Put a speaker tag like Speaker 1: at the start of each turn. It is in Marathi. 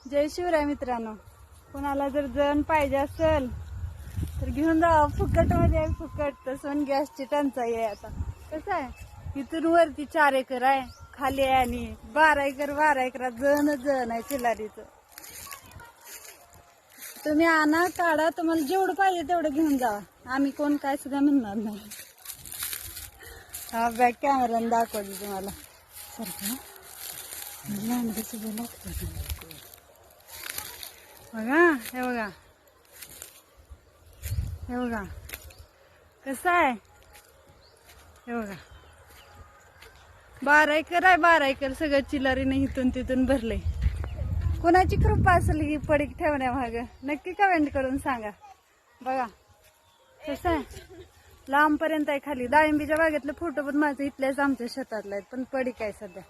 Speaker 1: जय शिवराय मित्रांनो. कोणाला जर जण पाहिजे असेल तर घेऊन जा. फुकट मध्ये आहे, फुकट. तसं गॅसची टंचाई आहे आता. कसं आहे, इथून वरती 4 एकर आहे, खाली आहे आणि 12 एकरात जण आहे चिलारीचं. तुम्ही आणा, काढा, तुम्हाला जेवढं पाहिजे तेवढं घेऊन जा. आम्ही कोण काय सुद्धा म्हणणार नाही. हा बॅक कॅमेराने दाखवली तुम्हाला. सारखं बघा, हे बघा, हे बघा कसं आहे. हे बघा 12 एकर आहे. 12 एकर सगळं चिलारीने इथून तिथून भरले. कोणाची कृपा असेल ही पडीक ठेवण्यामाग नक्की कमेंट करून सांगा. बघा कसं आहे, लांब पर्यंत आहे खाली. डाळिंबीच्या बागेतले फोटो पण माझे इथल्याच आमच्या शेतातले आहेत, पण पडीक आहे सध्या.